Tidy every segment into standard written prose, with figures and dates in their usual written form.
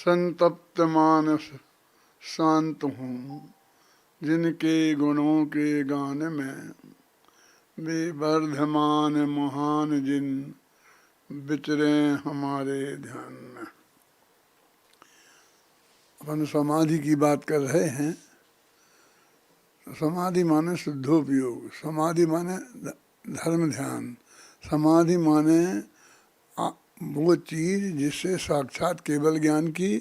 संतप्त मानस शांत हूँ, जिनके गुणों के गान में वे वर्धमान महान जिन विचरे हमारे ध्यान में। अपन समाधि की बात कर रहे हैं। समाधि माने शुद्धोपयोग, समाधि माने धर्म ध्यान, समाधि माने वो चीज जिससे साक्षात केवल ज्ञान की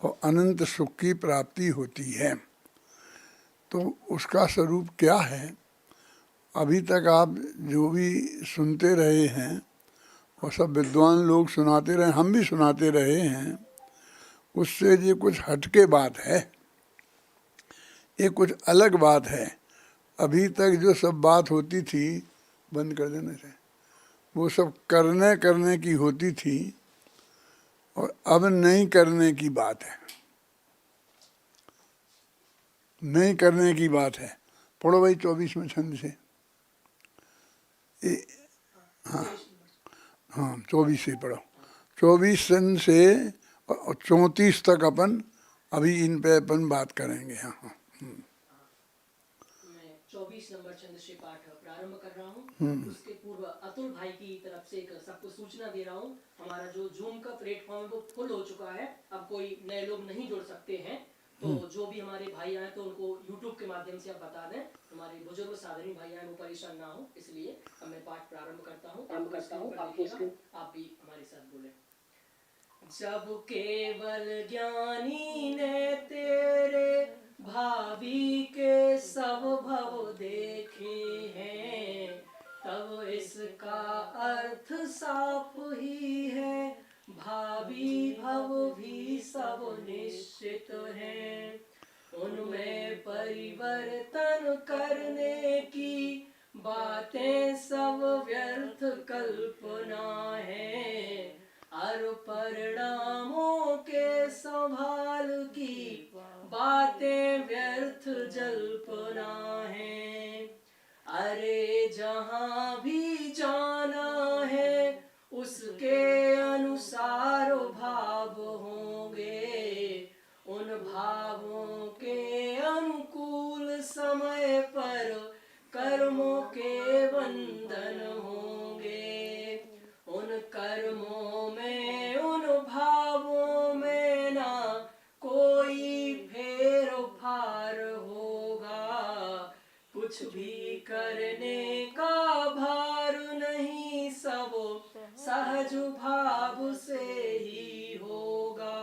और अनंत सुख की प्राप्ति होती है। तो उसका स्वरूप क्या है? अभी तक आप जो भी सुनते रहे हैं और सब विद्वान लोग सुनाते रहे, हम भी सुनाते रहे हैं, उससे ये कुछ हटके बात है, ये कुछ अलग बात है। अभी तक जो सब बात होती थी, बंद कर देने से, वो सब करने की होती थी और अब नहीं करने की बात है, नहीं करने की बात है। पढ़ो भाई 24वें छंद से। हाँ हाँ 24 से पढ़ो। 24 छंद से 34 तक अपन अभी इन पे अपन बात करेंगे। हाँ हाँ 24 नंबर छंद से पाठ प्रारंभ कर रहा हूँ। उसके पूर्व अतुल भाई की तरफ से एक सबको सूचना दे रहा हूँ। हमारा जो जूम का प्लेटफॉर्म वो फुल हो चुका है, अब कोई नए लोग नहीं जुड़ सकते हैं। तो जो भी हमारे भाई आए तो उनको यूट्यूब के माध्यम से आप बता दें, हमारे बुजुर्ग साधनी भाई आए वो परेशान ना हो, इसलिए अब मैं पाठ प्रारंभ करता हूँ। आप भी हमारे साथ बोले। जब केवल ज्ञानी ने तेरे भावी के सब भव देखे हैं, तब इसका अर्थ साफ ही है, भावी भव भी सब निश्चित हैं। उनमें परिवर्तन करने की बातें सब व्यर्थ कल्पना है, और परिणामों के संभाल की बातें व्यर्थ जल्पना है। अरे जहाँ भी जाना है उसके अनुसार भाव होंगे, उन भावों के अनुकूल समय पर कर्मों के बंधन होंगे। उन कर्मों में उन भावों में ना कोई फेर फार होगा, कुछ भी करने का भार नहीं, सब सहज भाव से ही होगा।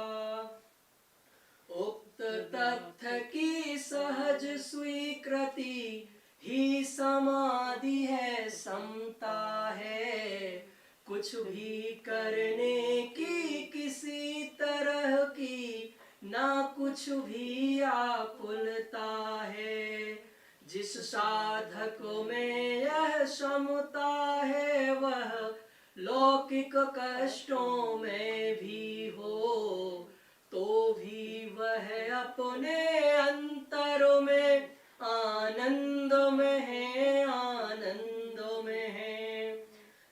उक्त तथ्य की सहज स्वीकृति ही समाधि है, समता है। कुछ भी करने की किसी तरह की ना कुछ भी आकुलता है। जिस साधक में यह क्षमता है वह लौकिक कष्टों में भी हो तो भी वह अपने अंतर में आनंद में है, आनंद में है।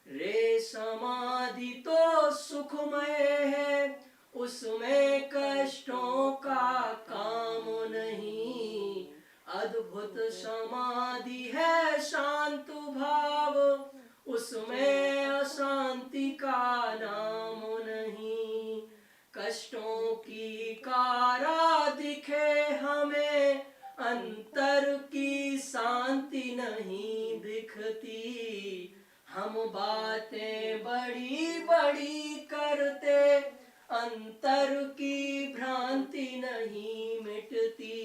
रे समाधि तो सुखमय है, उसमें कष्टों का काम नहीं। अद्भुत समाधि है शांत भाव, उसमें अशांति का नाम नहीं। कष्टों की कारा दिखे हमें, अंतर की शांति नहीं दिखती। हम बातें बड़ी बड़ी करते, अंतर की भ्रांति नहीं मिटती।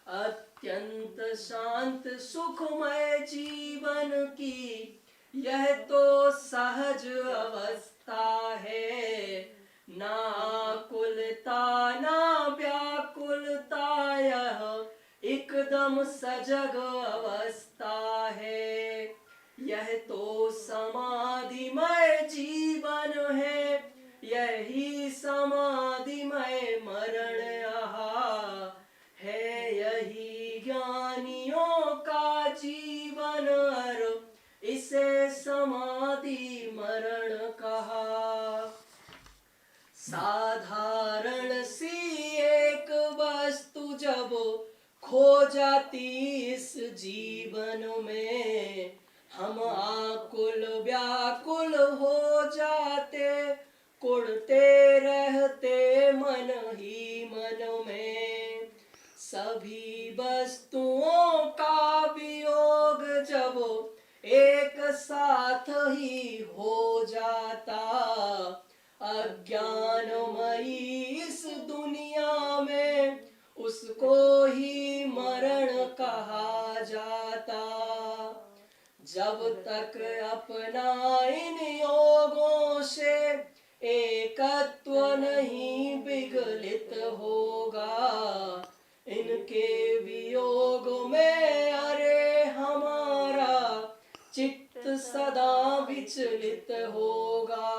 अत्यंत शांत सुखमय जीवन की यह तो सहज अवस्था है। ना आकुलता ना व्याकुलता, यह एकदम सजग अवस्था है। यह तो समाधिमय जीवन है, यही समाधिमय मरण यहाँ है। यही ज्ञानियों का जीवन, और इसे समाधि मरण कहा। साधारण मरण सी एक वस्तु जब खो जाती इस जीवन में, हम आकुल व्याकुल हो जाते, कुढ़ते रहते मन ही मन में। सभी वस्तुओं का वियोग जब एक साथ ही हो जाता, अज्ञानमयी इस दुनिया में उसको ही मरण कहा जाता। जब तक अपना इन योगों से एकत्व नहीं विगलित होगा, इनके वियोग में अरे हमारा चित्त सदा विचलित होगा।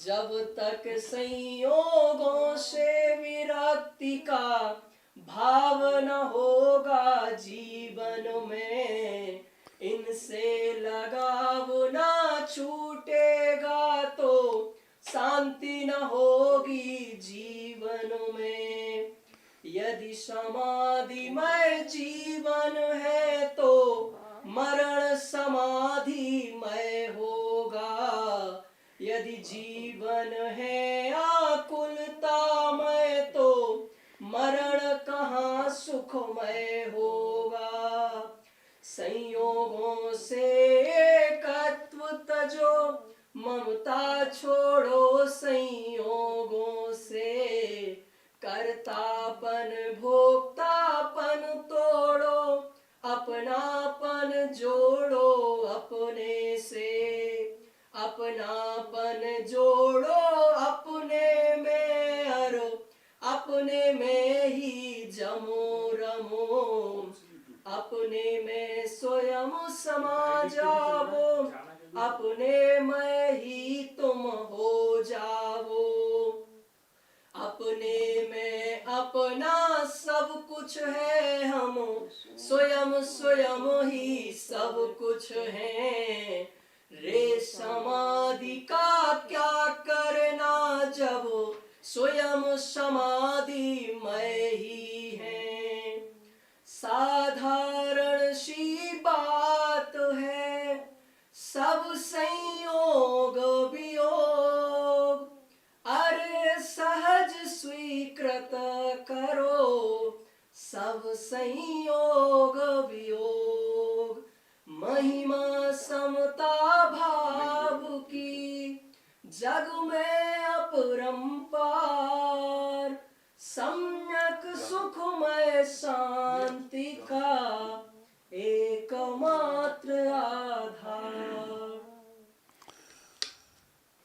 जब तक संयोगों से विरक्ति का भाव न होगा जीवन में, इनसे लगाव न छूटेगा तो शांति न होगी जीवन में। यदि समाधिमय जीवन है तो मरण समाधिमय होगा। यदि जीवन है आकुलतामय तो मरण कहाँ सुखमय होगा। संयोगों से एकत्व तजो, ममता छोड़ो संयोगों से, कर्तापन भोक्तापन तोड़ो, अपनापन जोड़ो अपने से, अपनापन जोड़ो अपने में, अरो अपने में ही जमो रमो, अपने में स्वयं समा जाओ, अपने में ही तुम हो जाओ। अपने में अपना सब कुछ है, हम स्वयं स्वयं ही सब कुछ है। रे समाधि का क्या करना जब स्वयं समाधि मय ही है। साधारण सी बात है सब संयोग वियोग, अरे सहज स्वीकृत करो सब संयोग वियोग। महिमा समता भाव की जग में अपरंपार, सम्यक सुखमय शांति का एकमात्र आधार।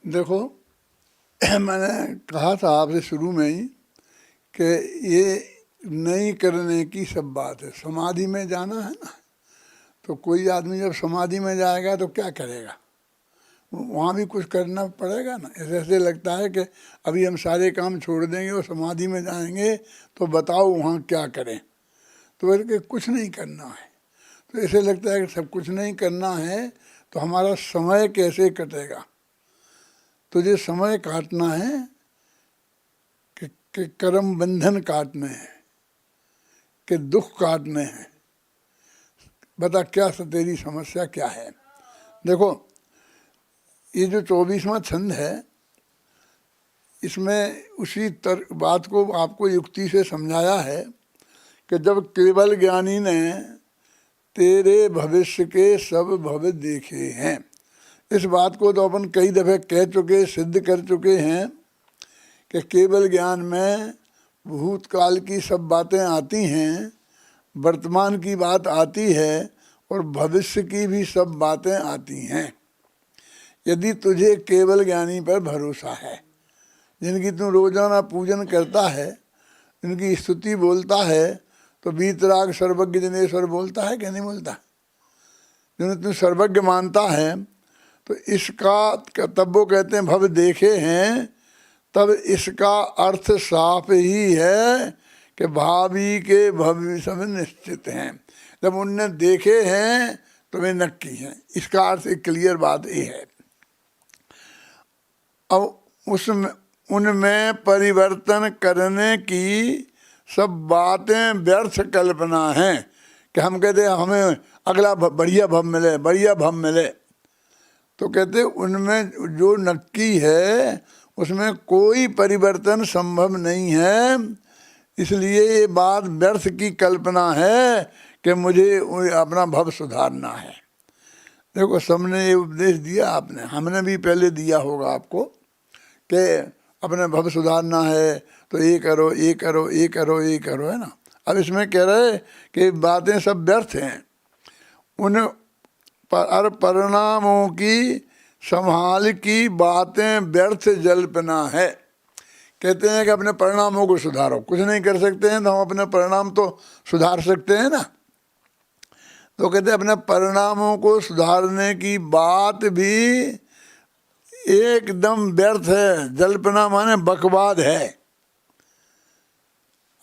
देखो मैंने कहा था आपसे शुरू में ही कि ये नहीं करने की सब बात है। समाधि में जाना है ना, तो कोई आदमी जब समाधि में जाएगा तो क्या करेगा, वहाँ भी कुछ करना पड़ेगा ना। ऐसे ऐसे लगता है कि अभी हम सारे काम छोड़ देंगे और समाधि में जाएंगे तो बताओ वहाँ क्या करें, तो वैसे कुछ नहीं करना है। तो ऐसे लगता है कि सब कुछ नहीं करना है तो हमारा समय कैसे कटेगा। तुझे समय काटना है कि कर्म बंधन काटने हैं, कि दुख काटने हैं। बता क्या तेरी समस्या क्या है। देखो ये जो 24वां छंद है, इसमें उसी बात को आपको युक्ति से समझाया है कि जब केवल ज्ञानी ने तेरे भविष्य के सब भव देखे हैं। इस बात को तो अपन कई दफ़े कह चुके, सिद्ध कर चुके हैं कि केवल ज्ञान में भूतकाल की सब बातें आती हैं, वर्तमान की बात आती है और भविष्य की भी सब बातें आती हैं। यदि तुझे केवल ज्ञानी पर भरोसा है, जिनकी तू रोजाना पूजन करता है, इनकी स्तुति बोलता है, तो वीतराग सर्वज्ञ जनेश्वर बोलता है कि नहीं बोलता। जिन्हें तू सर्वज्ञ मानता है तो इसका तब वो कहते हैं भव देखे हैं, तब इसका अर्थ साफ ही है कि भावी के भविष्य सब निश्चित हैं। जब उनने देखे हैं तो वे नक्की हैं। इसका अर्थ एक क्लियर बात ये है। अब उनमें परिवर्तन करने की सब बातें व्यर्थ कल्पना हैं। कि हम कहते हैं हमें अगला बढ़िया भव मिले, बढ़िया भव मिले, तो कहते उनमें जो नक्की है उसमें कोई परिवर्तन संभव नहीं है। इसलिए ये बात व्यर्थ की कल्पना है कि मुझे अपना भव सुधारना है। देखो सबने ये उपदेश दिया, आपने, हमने भी पहले दिया होगा आपको कि अपने भव सुधारना है तो ये करो, ये करो, ये करो, ये करो, है ना। अब इसमें कह रहे कि बातें सब व्यर्थ हैं, उन परिणामों की संभाल की बातें व्यर्थ जल्पना है। कहते हैं कि अपने परिणामों को सुधारो, कुछ नहीं कर सकते हैं तो हम अपने परिणाम तो सुधार सकते हैं ना। तो कहते हैं अपने परिणामों को सुधारने की बात भी एकदम व्यर्थ है। जल्पना माने बकवाद है।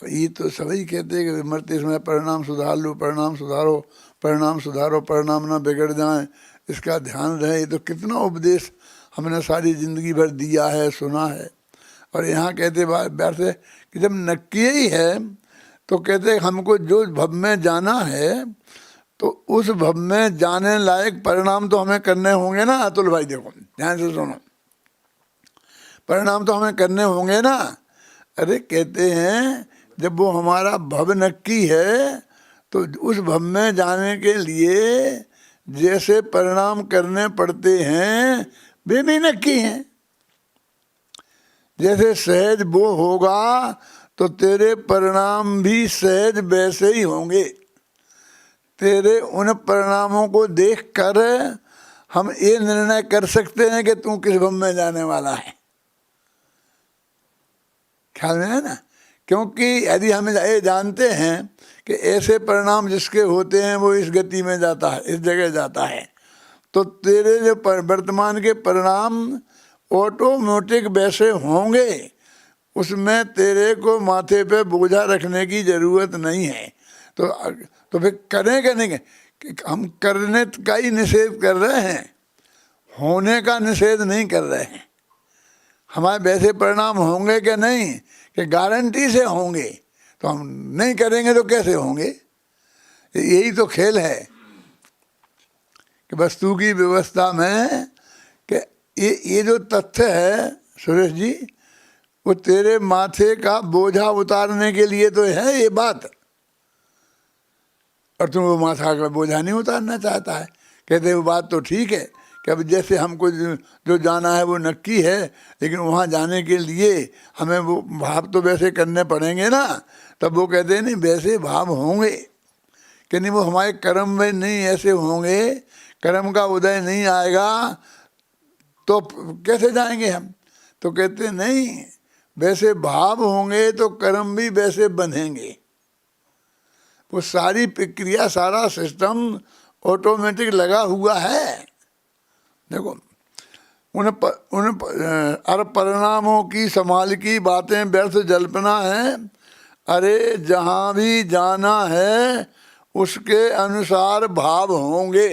ये तो सभी कहते हैं कि मरते समय परिणाम सुधार लो, परिणाम सुधारो, परिणाम सुधारो, परिणाम ना बिगड़ जाए, इसका ध्यान रहे। ये तो कितना उपदेश हमने सारी जिंदगी भर दिया है, सुना है। और यहाँ कहते व्यर्थ है कि जब नक्की ही है तो कहते हमको जो भव में जाना है तो उस भव में जाने लायक परिणाम तो हमें करने होंगे ना। अतुल भाई देखो ध्यान से सुनो, परिणाम तो हमें करने होंगे ना। अरे कहते हैं जब वो हमारा भव नक्की है तो उस भव में जाने के लिए जैसे परिणाम करने पड़ते हैं वे भी नक्की हैं। जैसे सहज वो होगा तो तेरे परिणाम भी सहज वैसे ही होंगे। तेरे उन परिणामों को देखकर हम ये निर्णय कर सकते हैं कि तू किस भव में जाने वाला है। ख्याल में है ना। क्योंकि यदि हम ये जानते हैं कि ऐसे परिणाम जिसके होते हैं वो इस गति में जाता है, इस जगह जाता है, तो तेरे जो वर्तमान के परिणाम ऑटोमेटिक वैसे होंगे। उसमें तेरे को माथे पे बोझा रखने की जरूरत नहीं है। तो फिर करें क्या नहीं कि हम करने का ही निषेध कर रहे हैं, होने का निषेध नहीं कर रहे हैं। हमारे वैसे परिणाम होंगे कि नहीं, कि गारंटी से होंगे। तो हम नहीं करेंगे तो कैसे होंगे। यही तो खेल है कि वस्तु की व्यवस्था में कि ये जो तथ्य है सुरेश जी, वो तेरे माथे का बोझा उतारने के लिए तो है ये बात। और तुम वो माथा का बोझा नहीं उतारना चाहता है। कहते वो बात तो ठीक है कि अब जैसे हमको जो जाना है वो नक्की है, लेकिन वहाँ जाने के लिए हमें वो भाव तो वैसे करने पड़ेंगे ना। तब वो कहते हैं नहीं वैसे भाव होंगे कि नहीं, वो हमारे कर्म में नहीं ऐसे होंगे, कर्म का उदय नहीं आएगा तो कैसे जाएंगे हम। तो कहते नहीं, वैसे भाव होंगे तो कर्म भी वैसे बनेंगे। वो सारी प्रक्रिया, सारा सिस्टम ऑटोमेटिक लगा हुआ है। देखो उन परिणामों की संभाल की बातें व्यर्थ जल्पना है। अरे जहाँ भी जाना है उसके अनुसार भाव होंगे।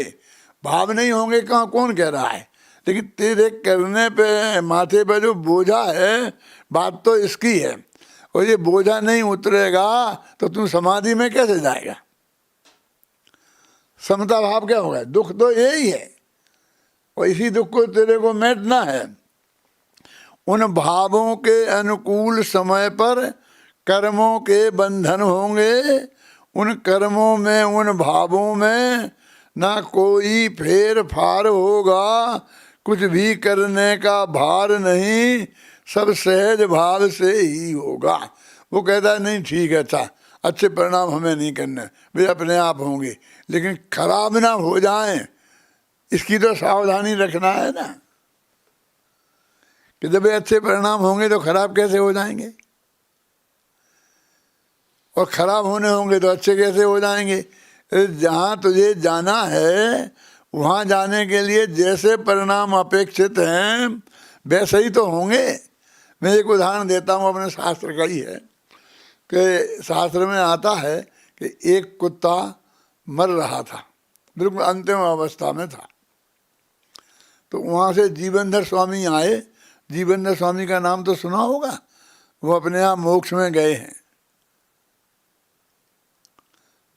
भाव नहीं होंगे कहाँ, कौन कह रहा है। लेकिन तेरे करने पे माथे पे जो बोझा है, बात तो इसकी है। और ये बोझा नहीं उतरेगा तो तू समाधि में कैसे जाएगा। समता भाव क्या होगा, दुख तो यही है और इसी दुख को तेरे को मिटना है। उन भावों के अनुकूल समय पर कर्मों के बंधन होंगे। उन कर्मों में, उन भावों में ना कोई फेर फार होगा, कुछ भी करने का भार नहीं, सब सहज भाव से ही होगा। वो कहता है नहीं ठीक है, अच्छा अच्छे परिणाम हमें नहीं करने, वे अपने आप होंगे, लेकिन खराब ना हो जाएं इसकी तो सावधानी रखना है ना। कि जब अच्छे परिणाम होंगे तो खराब कैसे हो जाएंगे, और खराब होने होंगे तो अच्छे कैसे हो जाएंगे। जहाँ तुझे जाना है वहाँ जाने के लिए जैसे परिणाम अपेक्षित हैं वैसे ही तो होंगे। मैं एक उदाहरण देता हूँ, अपने शास्त्र का ही है कि शास्त्र में आता है कि एक कुत्ता मर रहा था, बिल्कुल अंतिम अवस्था में था। तो वहाँ से जीवनधर स्वामी आए। जीवनदास स्वामी का नाम तो सुना होगा, वो अपने आप मोक्ष में गए हैं,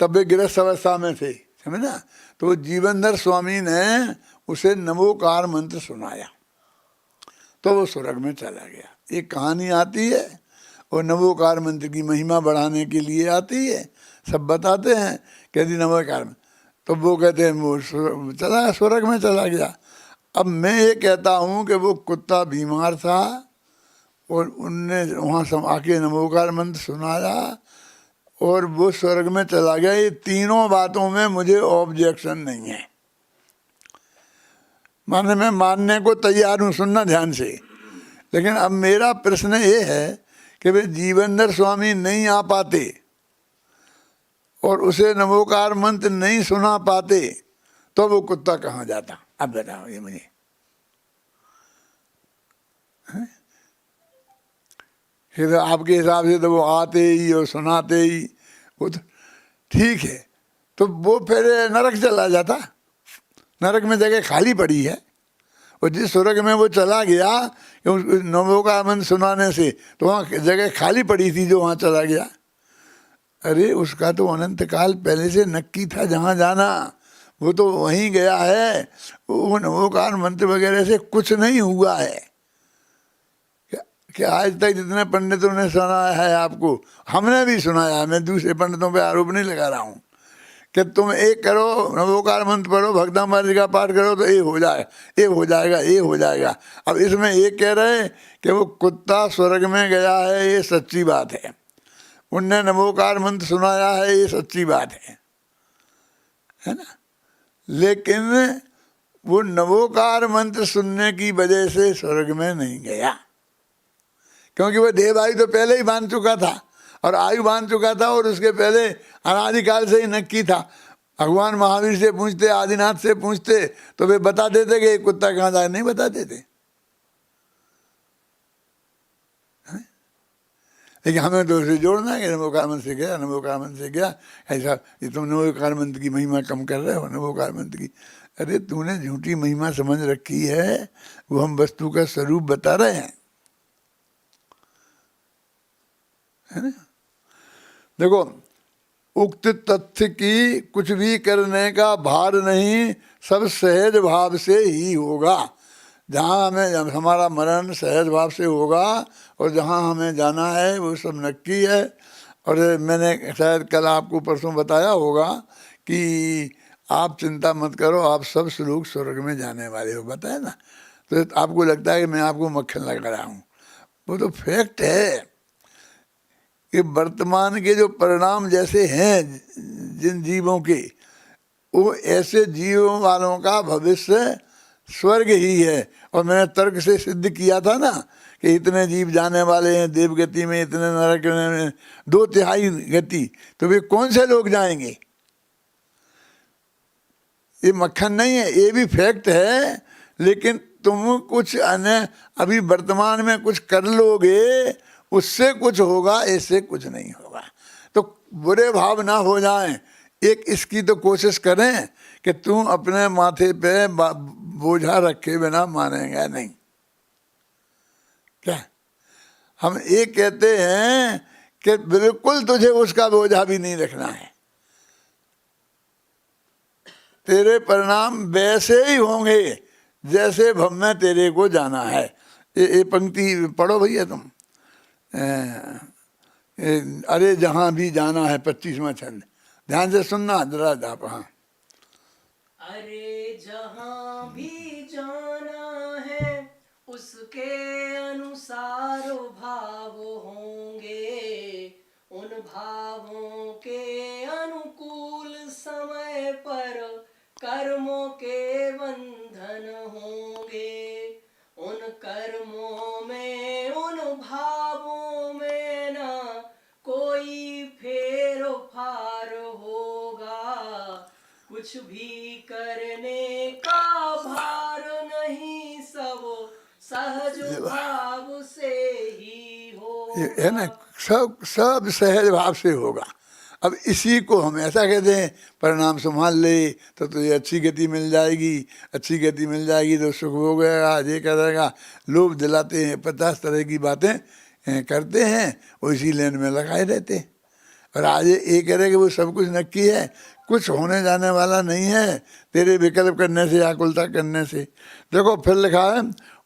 तब वे गृहस्थ अवस्था में थे, समझना। तो जीवनदास स्वामी ने उसे नमोकार मंत्र सुनाया तो वो स्वर्ग में चला गया। एक कहानी आती है और नमोकार मंत्र की महिमा बढ़ाने के लिए आती है, सब बताते हैं कहती नमोकार में, तो वो कहते हैं वो चला स्वर्ग में चला गया। अब मैं ये कहता हूँ कि वो कुत्ता बीमार था और उनने वहाँ सब आके नमोकार मंत्र सुनाया और वो स्वर्ग में चला गया। ये तीनों बातों में मुझे ऑब्जेक्शन नहीं है, माने मैं मानने को तैयार हूँ, सुनना ध्यान से। लेकिन अब मेरा प्रश्न ये है कि वे जीवनदास स्वामी नहीं आ पाते और उसे नमोकार मंत्र नहीं सुना पाते तो वो कुत्ता कहाँ जाता? अब बताओ ये मुझे। फिर आपके हिसाब से तो वो आते ही और सुनाते ही, वो तो ठीक है, तो वो फिर नरक चला जाता। नरक में जगह खाली पड़ी है, और जिस स्वर्ग में वो चला गया नमोकार मंत्र सुनाने से, तो वहाँ जगह खाली पड़ी थी जो वहाँ चला गया। अरे उसका तो अनंत काल पहले से नक्की था जहाँ जाना, वो तो वहीं गया है। वो नमोकार मंत्र वगैरह से कुछ नहीं हुआ है। कि आज तक जितने पंडितों ने सुनाया है आपको, हमने भी सुनाया है, मैं दूसरे पंडितों पे आरोप नहीं लगा रहा हूँ कि तुम एक करो नमोकार मंत्र पढ़ो, भक्तामृत का पाठ करो तो ये हो जाए, ये हो जाएगा, ये हो जाएगा। अब इसमें ये कह रहे हैं कि वो कुत्ता स्वर्ग में गया है, ये सच्ची बात है, उनने नमोकार मंत्र सुनाया है, ये सच्ची बात है ना। लेकिन वो नमोकार मंत्र सुनने की वजह से स्वर्ग में नहीं गया, क्योंकि वो देवायु तो पहले ही बांध चुका था और आयु बांध चुका था, और उसके पहले अनादिकाल से ही नक्की था। भगवान महावीर से पूछते, आदिनाथ से पूछते तो वे बता देते कि कुत्ता कहाँ जाए, नहीं बता देते। लेकिन हमें तो उसे जोड़ना है कि नमोकार मंत्र से गया, नमोकार मंत्र से गया। ऐसा ये तुम नमोकार मंत्र की महिमा कम कर रहे हो, नमोकार मंत्र की। अरे तूने झूठी महिमा समझ रखी है, वो हम वस्तु का स्वरूप बता रहे हैं, है ना। देखो, उक्त तथ्य की कुछ भी करने का भार नहीं, सब सहज भाव से ही होगा। जहाँ हमें हमारा मरण सहज भाव से होगा और जहाँ हमें जाना है वो सब नक्की है। और मैंने शायद कल आपको परसों बताया होगा कि आप चिंता मत करो, आप सब लोग स्वर्ग में जाने वाले हो, बताया ना। तो आपको लगता है कि मैं आपको मक्खन लगा रहा हूँ, वो तो फैक्ट है कि वर्तमान के जो परिणाम जैसे हैं जिन जीवों के, वो ऐसे जीवों वालों का भविष्य स्वर्ग ही है। और मैंने तर्क से सिद्ध किया था ना कि इतने जीव जाने वाले हैं देवगति में, इतने नरक में, 2/3 गति, तो वे कौन से लोग जाएंगे? ये मक्खन नहीं है, ये भी फैक्ट है। लेकिन तुम कुछ अन्य अभी वर्तमान में कुछ कर लोगे, उससे कुछ होगा, ऐसे कुछ नहीं होगा। तो बुरे भाव ना हो जाएं, एक इसकी तो कोशिश करें कि तुम अपने माथे पे बोझा रखे बिना मानेंगे नहीं। क्या हम ये कहते हैं कि बिल्कुल तुझे उसका बोझा भी नहीं रखना है, तेरे परिणाम वैसे ही होंगे जैसे भव में तेरे को जाना है। ये पंक्ति पढ़ो भैया तुम, अरे जहाँ भी जाना है, 25वां छंद, ध्यान से सुनना जरा आप। हाँ, अरे जहाँ भी जाना है उसके अनुसार भाव होंगे, उन भावों के अनुकूल समय पर कर्मों के बंधन होंगे। उन कर्मों में, उन भावों में ना कोई फेर फार होगा, कुछ भी करने का भार नहीं, सब सहज भाव से ही होगा। है ना, सब सहज भाव से होगा। अब इसी को हम ऐसा कहते हैं, परिणाम संभाल ले तो तुझे अच्छी गति मिल जाएगी, अच्छी गति मिल जाएगी तो सुख हो गएगा, ये करेगा। लोभ दिलाते हैं, 50 तरह की बातें करते हैं, वो इसी लेन में लगाए रहते हैं। और आज ये कह रहे कि वो सब कुछ नक्की है, कुछ होने जाने वाला नहीं है तेरे विकल्प करने से, आकुलता करने से। देखो फिर लिखा है,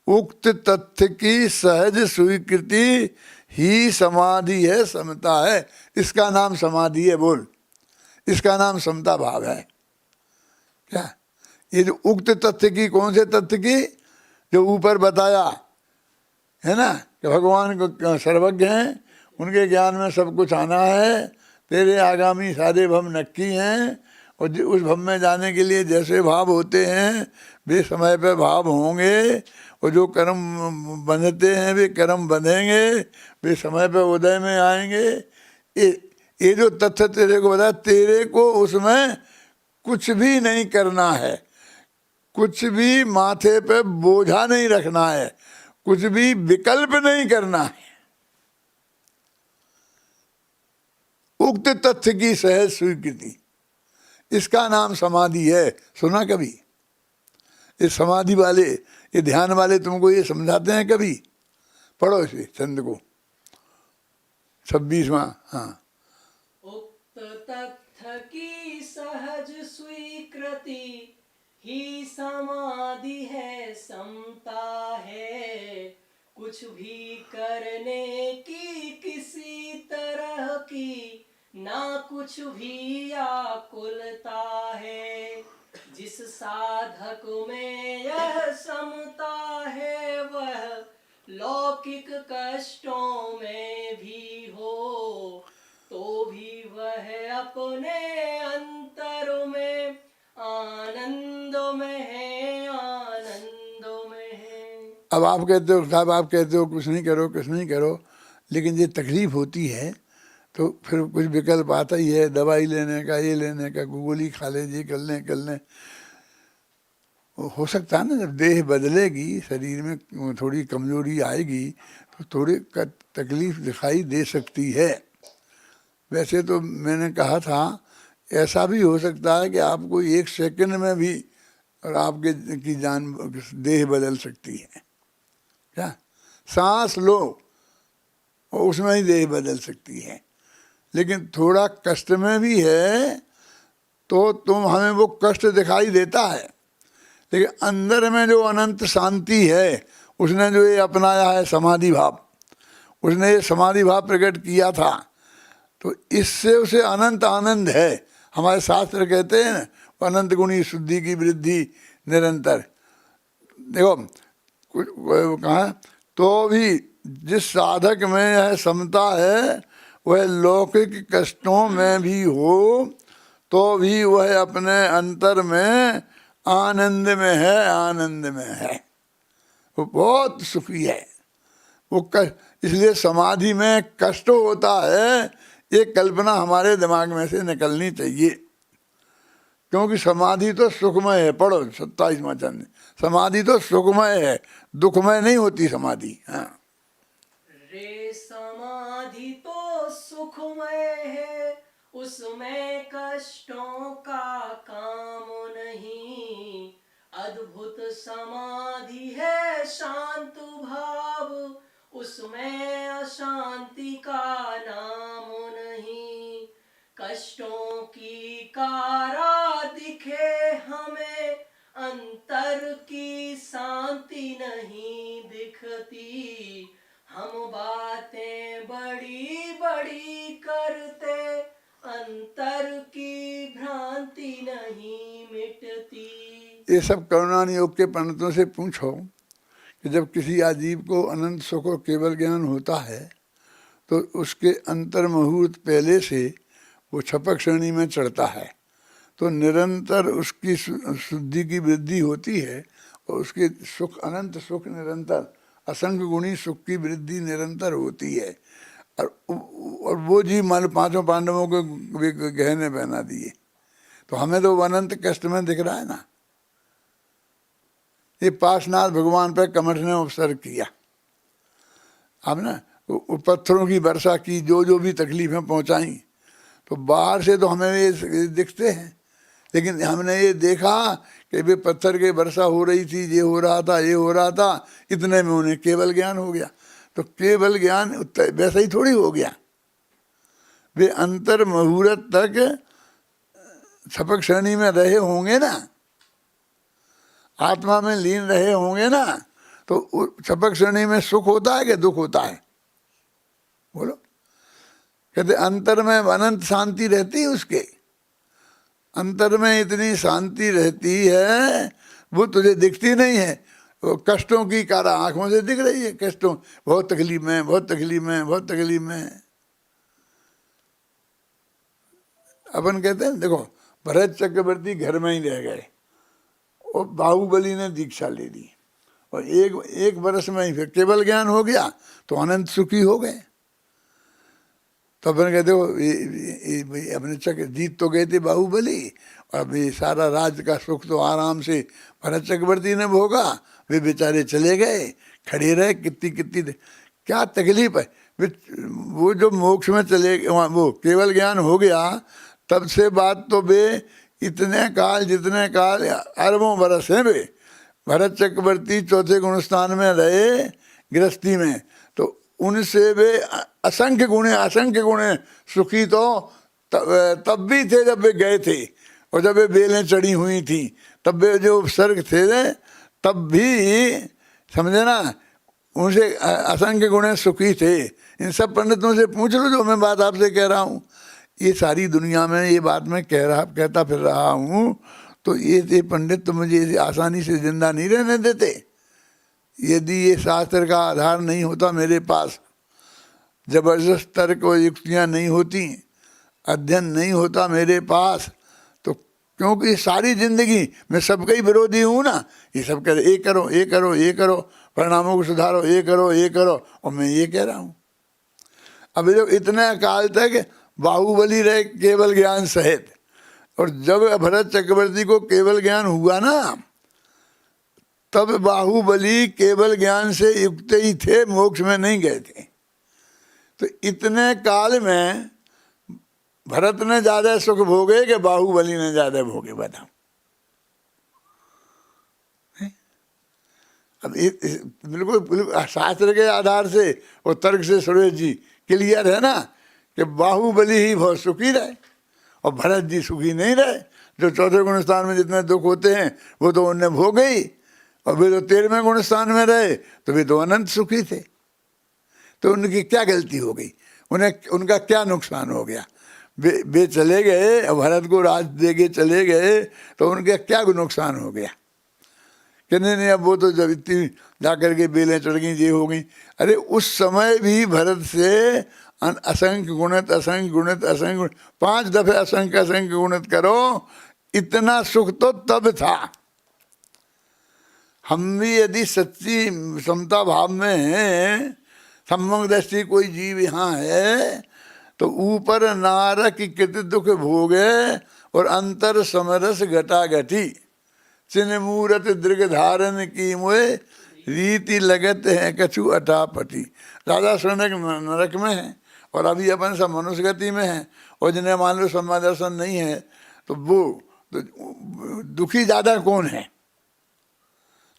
उक्त तथ्य की सहज स्वीकृति ही समाधि है, समता है। इसका नाम समाधि है। बोल, इसका नाम समता भाव है। क्या ये जो उक्त तथ्य की, कौन से तथ्य की? जो ऊपर बताया है ना कि भगवान को सर्वज्ञ हैं, उनके ज्ञान में सब कुछ आना है, तेरे आगामी सारे भव नक्की हैं, और उस भव में जाने के लिए जैसे भाव होते हैं वे समय पे भाव होंगे, और जो कर्म बंधते हैं वे कर्म बंधेंगे, वे समय पे उदय में आएंगे। ये जो तथ्य तेरे को बताया, तेरे को उसमें कुछ भी नहीं करना है, कुछ भी माथे पे बोझा नहीं रखना है, कुछ भी विकल्प नहीं करना है। उक्त तथ्य की सहज स्वीकृति, इसका नाम समाधि है। सुना कभी? ये समाधि वाले, ये ध्यान वाले तुमको ये समझाते हैं कभी? पढ़ो इसे छंद को, 26वां। हाँ, उक्त तथ्य की सहज स्वीकृति ही समाधि है, समता है। कुछ भी करने की किसी तरह की ना कुछ भी आकुलता है। जिस साधक में यह समता है, वह लौकिक कष्टों में भी हो तो भी वह अपने अंतर में आनंद में है, आनंद में है। अब आप कहते हो साहब, आप कहते हो कुछ नहीं करो, कुछ नहीं करो, लेकिन ये तकलीफ होती है तो फिर कुछ विकल्प आता ही है, दवाई लेने का, ये लेने का, गोली खा ले, ये कर लें, कर लें। हो सकता है ना, जब देह बदलेगी, शरीर में थोड़ी कमजोरी आएगी तो थोड़ी तकलीफ दिखाई दे सकती है। वैसे तो मैंने कहा था, ऐसा भी हो सकता है कि आपको 1 सेकंड में भी और आपके की जान, देह बदल सकती है। क्या सांस लो और उसमें ही देह बदल सकती है। लेकिन थोड़ा कष्ट में भी है तो तुम हमें वो कष्ट दिखाई देता है, लेकिन अंदर में जो अनंत शांति है, उसने जो ये अपनाया है समाधि भाव, उसने ये समाधि भाव प्रकट किया था, तो इससे उसे अनंत आनंद है। हमारे शास्त्र कहते हैं ना, अनंत गुणी शुद्धि की वृद्धि निरंतर। देखो कहा, तो भी जिस साधक में यह समता है, वह लौकिक कष्टों में भी हो तो भी वह अपने अंतर में आनंद में है, आनंद में है। वो बहुत सुखी है। वो इसलिए समाधि में कष्ट होता है, ये कल्पना हमारे दिमाग में से निकलनी चाहिए, क्योंकि समाधि तो सुखमय है। पढ़ो 27वां चंद, समाधि तो सुखमय है, दुखमय नहीं होती समाधि। हाँ, रे समाधि तो सुखमय है, उसमें कष्टों का काम नहीं। अद्भुत समाधि है शांत भाव, उसमें अशांति का नाम नहीं। कष्टों की कारा दिखे हमें, अंतर की शांति नहीं दिखती। हम बातें बड़ी बड़ी करते, अंतर की भ्रांति नहीं मिटती। ये सब करुणान योग के पंडितों से पूछो कि जब किसी आजीव को अनंत सुख और केवल ज्ञान होता है तो उसके अंतर मुहूर्त पहले से वो छपक श्रेणी में चढ़ता है, तो निरंतर उसकी शुद्धि की वृद्धि होती है, और उसके सुख, अनंत सुख निरंतर, असंख्य गुणी सुख की वृद्धि निरंतर होती है। और वो जी मान लो 5 पांडवों को गहने पहना दिए, तो हमें तो अनंत कष्ट में दिख रहा है ना। ये पार्श्वनाथ भगवान पर कमठ ने उपसर्ग किया, अब ना पत्थरों की वर्षा की, जो जो भी तकलीफें पहुंचाई, तो बाहर से तो हमें ये दिखते हैं, लेकिन हमने ये देखा कि वे पत्थर के वर्षा हो रही थी, ये हो रहा था, ये हो रहा था, इतने में उन्हें केवल ज्ञान हो गया। तो केवल ज्ञान वैसा ही थोड़ी हो गया, वे अंतर मुहूर्त तक छपक श्रेणी में रहे होंगे ना, आत्मा में लीन रहे होंगे ना, तो छपक श्रेणी में सुख होता है कि दुख होता है? बोलो। कहते अंतर में अनंत शांति रहती है, उसके अंतर में इतनी शांति रहती है, वो तुझे दिखती नहीं है। वो कष्टों की कारा आंखों से दिख रही है, कष्टों, बहुत तकलीफ में, बहुत तकलीफ में, बहुत तकलीफ में। अपन कहते हैं देखो, भरत चक्रवर्ती घर में ही रह गए और बाहुबली ने दीक्षा ले ली, और एक वर्ष में ही फिर केवल ज्ञान हो गया, तो अनंत सुखी हो गए। तो अपन कहते हो अपने चक्र जीत तो गए थे बाहुबली, और अभी सारा राज्य का सुख तो आराम से भरत चक्रवर्ती ने भोगा, वे बेचारे चले गए, खड़े रहे, कितनी कितनी क्या तकलीफ है। वो जो मोक्ष में चले, वो केवल ज्ञान हो गया, तब से बात तो वे इतने काल, जितने काल अरबों बरस हैं वे, भरत चक्रवर्ती चौथे गुणस्थान में रहे गृहस्थी में, तो उनसे वे असंख्य गुणे सुखी तो तब भी थे जब वे गए थे, और जब वे बेलें चढ़ी हुई थी तब वे जो उपसर्ग थे तब भी, समझे ना, उनसे असंख्य गुणे सुखी थे। इन सब पंडितों से पूछ लो जो मैं बात आपसे कह रहा हूँ। ये सारी दुनिया में ये बात मैं कहता फिर रहा हूँ, तो ये पंडित तो मुझे आसानी से जिंदा नहीं रहने देते। यदि ये शास्त्र का आधार नहीं होता मेरे पास, जबरदस्त तर्क और युक्तियाँ नहीं होती, अध्ययन नहीं होता मेरे पास, तो क्योंकि सारी जिंदगी मैं सबका ही विरोधी हूँ ना। ये सब कह रहे ये करो, ये करो, ये करो, परिणामों को सुधारो, ये करो, ये करो, और मैं ये कह रहा हूँ। अब जब इतने काल तक बाहुबली रहे केवल ज्ञान सहित, और जब भरत चक्रवर्ती को केवल ज्ञान हुआ ना, तब बाहुबली केवल ज्ञान से युक्त ही थे, मोक्ष में नहीं गए थे। तो इतने काल में भरत ने ज्यादा सुख भोगे कि बाहुबली ने ज्यादा भोगे, बताओ। अब बिल्कुल शास्त्र के आधार से और तर्क से सुरेश जी क्लियर है ना कि बाहुबली ही बहुत सुखी रहे और भरत जी सुखी नहीं रहे। जो चौथे गुण स्थान में जितने दुख होते हैं वो तो उन्हें भोगे ही, और वे तो 13वें गुण स्थान में रहे तो वे तो अनंत सुखी थे। तो उनकी क्या गलती हो गई, उनका क्या नुकसान हो गया? वे चले गए और भरत को राज दे के चले गए, तो उनका क्या नुकसान हो गया? कि नहीं अब वो तो जब इतनी जाकर के बेलें चढ़ गई, ये हो गई। अरे उस समय भी भरत से असंख्य गुणित असंख्य गुणित असंख्य गुणित 5 दफे असंख्य असंख्य गुणित करो, इतना सुख तो तब था। हम भी यदि सच्ची समता भाव में हैं, सम्यक दृष्टि कोई जीव यहाँ है, तो ऊपर नारक कृत दुख भोगे और अंतर समरस घटा घटी, चिन्ह मूरत दीर्घ धारण की मुए रीति लगत है कछु अटापटी। राजा सनक नरक में है और अभी अपन सब मनुष्य गति में है, और जिन्हें मान लो सम्मा दर्शन नहीं है, तो वो तो दुखी ज्यादा कौन है?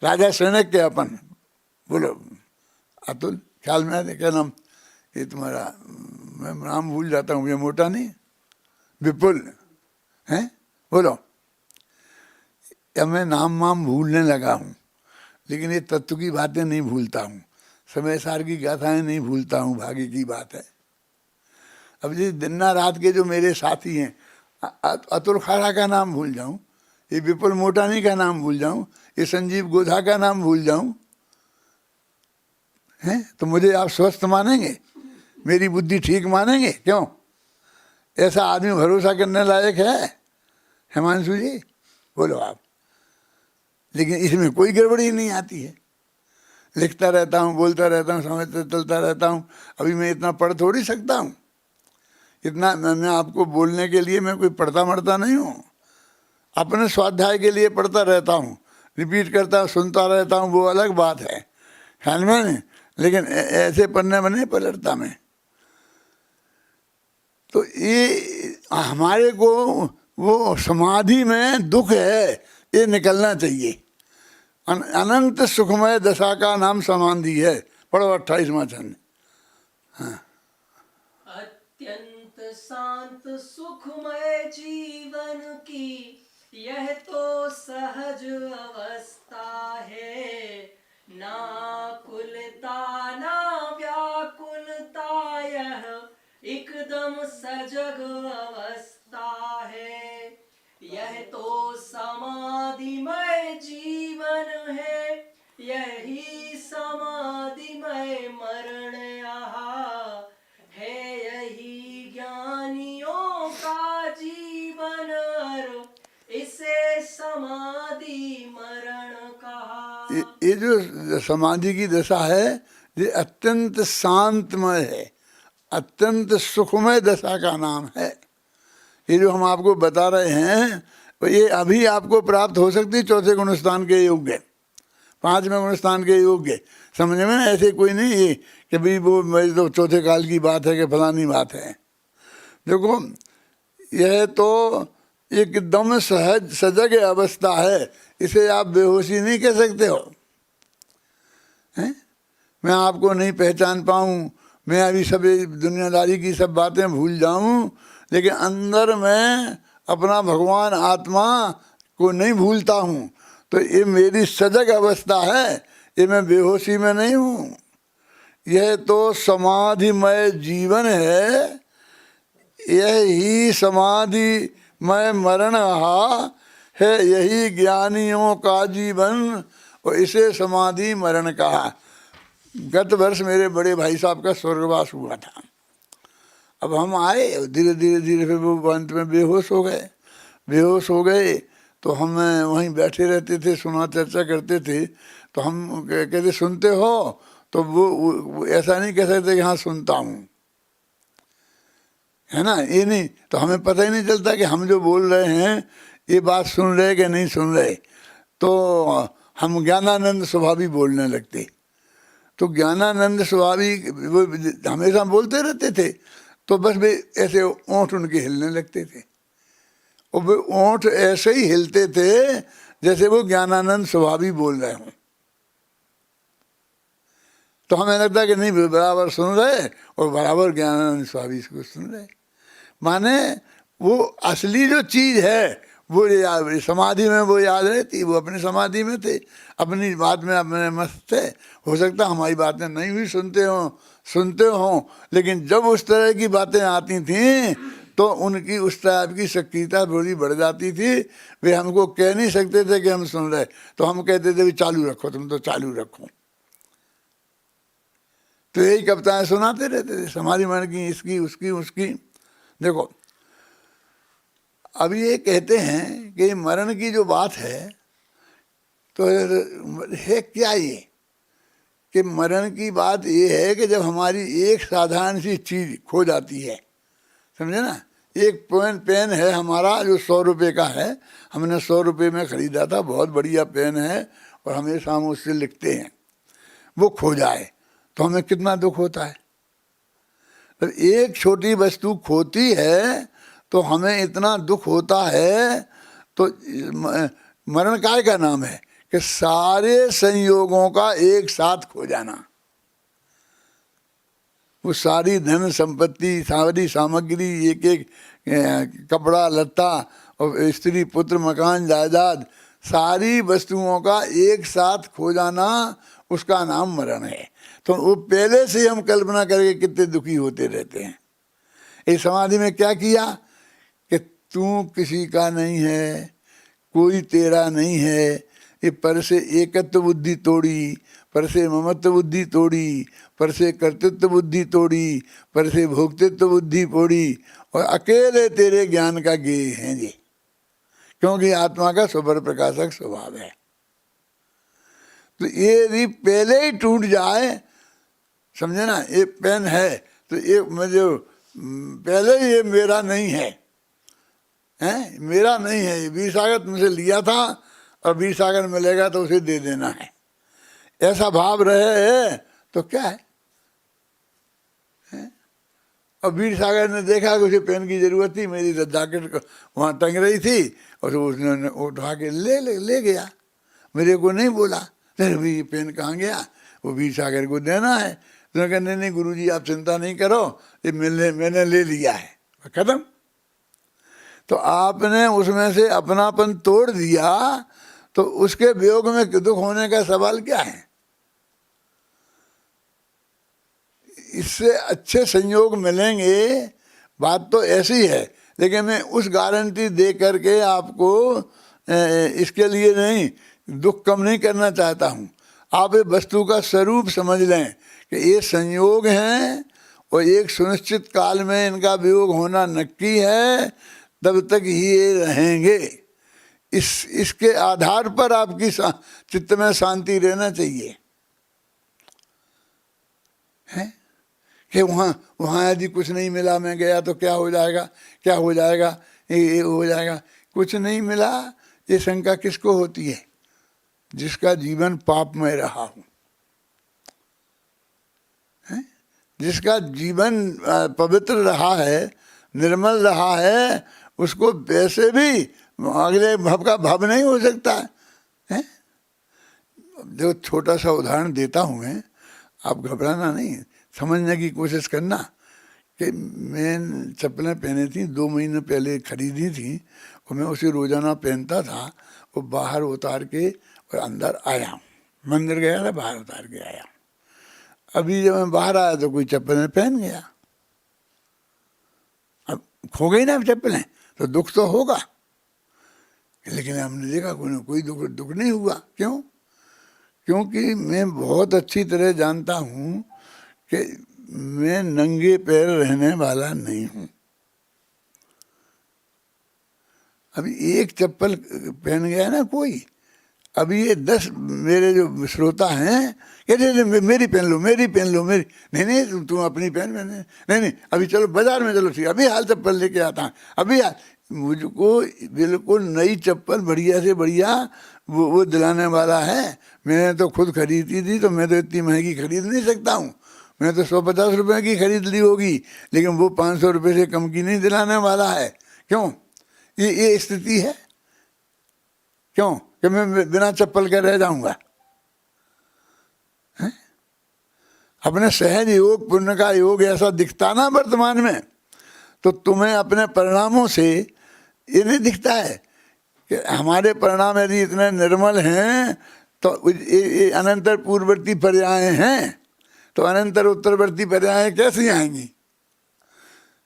राजा सनक के अपन? बोलो अतुल, ख्याल में है क्या नाम? ये तुम्हारा मैं नाम भूल जाता हूँ, ये मोटा नहीं, विपुल है? बोलो। या मैं नाम वाम भूलने लगा हूँ, लेकिन ये तत्व की बातें नहीं भूलता हूँ, समय सार की गाथाएं नहीं भूलता हूँ, भाग्य की बात है। अब ये दिन रात के जो मेरे साथी हैं, अतुल खाड़ा का नाम भूल जाऊं, ये विपुल मोटानी का नाम भूल जाऊं, ये संजीव गोधा का नाम भूल जाऊं, हैं तो मुझे आप स्वस्थ मानेंगे? मेरी बुद्धि ठीक मानेंगे? क्यों? ऐसा आदमी भरोसा करने लायक है हिमांशु जी? बोलो आप। लेकिन इसमें कोई गड़बड़ी नहीं आती है। लिखता रहता हूँ, बोलता रहता हूँ, समझता चलता रहता हूँ। अभी मैं इतना पढ़ थोड़ी सकता हूँ, इतना मैं आपको बोलने के लिए मैं कोई पढ़ता मरता नहीं हूँ। अपने स्वाध्याय के लिए पढ़ता रहता हूँ, रिपीट करता सुनता रहता हूँ, वो अलग बात है, ख्याल में नहीं। लेकिन ऐसे पढ़ने में नहीं पलटता मैं। तो ये हमारे को वो समाधि में दुख है ये निकलना चाहिए। अनंत सुखमय दशा का नाम समाधि है। पढ़ो 28वां छंद। अत्यंत शांत सुखमय जीवन की यह तो सहज अवस्था है, ना कुलता ना व्याकुलता, यह एकदम सजग अवस्था है। यह तो समाधिमय जीवन है, यही समाधिमय मरण यहाँ है, यही ज्ञानियों का जीवन, इसे समाधि मरण कहा। ये जो समाधि की दशा है ये अत्यंत शांतमय है, अत्यंत सुखमय दशा का नाम है। ये जो हम आपको बता रहे हैं तो ये अभी आपको प्राप्त हो सकती है चौथे गुणस्थान के योग्य, पांचवें गुणस्थान के योग्य। समझ में ऐसे कोई नहीं है कि भाई वो तो चौथे काल की बात है कि फलानी बात है। देखो यह तो एकदम सहज सजग अवस्था है, इसे आप बेहोशी नहीं कह सकते हो। हैं? मैं आपको नहीं पहचान पाऊँ, मैं अभी सब दुनियादारी की सब बातें भूल जाऊँ, लेकिन अंदर मैं अपना भगवान आत्मा को नहीं भूलता हूँ, तो ये मेरी सजग अवस्था है, ये मैं बेहोशी में नहीं हूँ। यह तो समाधिमय जीवन है, यही समाधिमय मरण है, यही ज्ञानियों का जीवन, और इसे समाधि मरण कहा। गत वर्ष मेरे बड़े भाई साहब का स्वर्गवास हुआ था। अब हम आए, धीरे धीरे धीरे फिर वो अंत में बेहोश हो गए। बेहोश हो गए तो हम वहीं बैठे रहते थे, सुना चर्चा करते थे। तो हम कहते सुनते हो, तो वो ऐसा नहीं कह सकते कि हाँ सुनता हूँ, है ना, ये नहीं। तो हमें पता ही नहीं चलता कि हम जो बोल रहे हैं ये बात सुन रहे कि नहीं सुन रहे। तो हम ज्ञानानंद स्वभावी बोलने लगते। तो ज्ञानानंद स्वभावी वो हमेशा बोलते रहते थे, तो बस वे ऐसे ओंठ उनके हिलने लगते थे, और वे ओंठ ऐसे ही हिलते थे जैसे वो ज्ञानानंद स्वभावी बोल रहे हों। तो हमें लगता कि नहीं बराबर सुन रहे और बराबर ज्ञानानंद स्वामी को सुन रहे। माने वो असली जो चीज़ है वो समाधि में वो याद रहती, वो अपनी समाधि में थे, अपनी बात में अपने मस्त थे। हो सकता हमारी बातें नहीं भी सुनते हों, लेकिन जब उस तरह की बातें आती थीं तो उनकी उस टाइप की सक्रियता थोड़ी बढ़ जाती थी। वे हमको कह नहीं सकते थे कि हम सुन रहे, तो हम कहते थे भी चालू रखो, तुम तो चालू रखो। तो यही कविताएं सुनाते रहते थे, समाधि मन की, इसकी उसकी उसकी। देखो अब ये कहते हैं कि मरण की जो बात है, तो है क्या ये कि मरण की बात ये है कि जब हमारी एक साधारण सी चीज़ खो जाती है, समझे ना। एक पेन है हमारा जो 100 रुपये का है, हमने 100 रुपये में ख़रीदा था, बहुत बढ़िया पेन है और हमेशा हम उससे लिखते हैं, वो खो जाए तो हमें कितना दुख होता है। तो एक छोटी वस्तु खोती है तो हमें इतना दुख होता है। तो मरण काय का नाम है कि सारे संयोगों का एक साथ खो जाना। वो सारी धन संपत्ति, सारी सामग्री, एक एक कपड़ा लत्ता और स्त्री पुत्र मकान जायदाद, सारी वस्तुओं का एक साथ खो जाना, उसका नाम मरण है। तो वो पहले से हम कल्पना करके कितने दुखी होते रहते हैं। इस समाधि में क्या किया कि तू किसी का नहीं है, कोई तेरा नहीं है, ये पर से एकत्व बुद्धि तोड़ी, पर से ममत्व बुद्धि तोड़ी, पर से कर्तृत्व बुद्धि तोड़ी, पर से भोक्तृत्व बुद्धि तोड़ी, और अकेले तेरे ज्ञान का गेय हैं ये, क्योंकि आत्मा का स्वपर प्रकाशक स्वभाव है। तो ये यदि पहले ही टूट जाए, समझे ना, ये पेन है तो ये मुझे पहले ही ये मेरा नहीं है, हैं, मेरा नहीं है, ये वीर सागर तुमसे लिया था और वीर सागर मिलेगा तो उसे दे देना है, ऐसा भाव रहे तो क्या है? और वीर सागर ने देखा कि उसे पेन की जरूरत थी, मेरी तो जैकेट वहाँ टंग रही थी और उसने उठा के ले गया, मेरे को नहीं बोला। अरे भाई ये पेन कहाँ गया, वो वीर सागर को देना है। तो कहा नहीं नहीं गुरुजी आप चिंता नहीं करो, ये मैंने ले लिया है, खत्म। तो आपने उसमें से अपनापन तोड़ दिया, तो उसके वियोग में दुख होने का सवाल क्या है। इससे अच्छे संयोग मिलेंगे, बात तो ऐसी है, लेकिन मैं उस गारंटी दे करके आपको इसके लिए नहीं, दुख कम नहीं करना चाहता हूँ। आप ये वस्तु का स्वरूप समझ लें कि ये संयोग हैं और एक सुनिश्चित काल में इनका वियोग होना नक्की है, तब तक ही ये रहेंगे। इसके आधार पर आपकी चित्त में शांति रहना चाहिए, है कि वहाँ यदि कुछ नहीं मिला, मैं गया तो क्या हो जाएगा, क्या हो जाएगा, ये हो जाएगा। कुछ नहीं मिला, ये शंका किसको होती है, जिसका जीवन पाप में रहा हो, जिसका जीवन पवित्र रहा है, निर्मल रहा है, उसको वैसे भी अगले भव का भव नहीं हो सकता है। जो छोटा सा उदाहरण देता हूँ मैं, आप घबराना नहीं, समझने की कोशिश करना कि मैं चप्पलें पहनी थी 2 महीने पहले खरीदी थी और मैं उसे रोजाना पहनता था, वो बाहर उतार के और अंदर आया हूँ, मंदिर गया था, बाहर उतार के आया हूँ। अभी जब मैं बाहर आया तो कोई चप्पलें पहन गया, अब खो गई ना चप्पलें, तो दुख तो होगा। लेकिन हमने देखा कोई दुख नहीं हुआ। क्यों? क्योंकि मैं बहुत अच्छी तरह जानता हूँ कि मैं नंगे पैर रहने वाला नहीं हूँ। अभी एक चप्पल पहन गया ना कोई, अभी ये 10 मेरे जो श्रोता हैं कहते मेरी पहन लो, मेरी पहन लो, मेरी नहीं नहीं तुम अपनी पहन, नहीं नहीं अभी चलो बाजार में चलो, ठीक अभी हाल चप्पल लेके आता हूँ, अभी मुझको बिल्कुल नई चप्पल बढ़िया से बढ़िया वो दिलाने वाला है। मैंने तो खुद खरीदी थी, तो मैं तो इतनी महंगी खरीद नहीं सकता हूँ, मैं तो 150 रुपये की खरीद ली होगी, लेकिन वो 500 रुपये से कम की नहीं दिलाने वाला है। क्यों? ये स्थिति है। क्यों कि मैं बिना चप्पल के रह जाऊंगा? अपने सहज योग, पुण्य का योग ऐसा दिखता ना वर्तमान में, तो तुम्हें अपने परिणामों से ये नहीं दिखता है कि हमारे परिणाम यदि इतने निर्मल हैं तो ये अनंतर पूर्ववर्ती पर्याय हैं, तो अनंतर उत्तरवर्ती पर्याय कैसे आएंगी?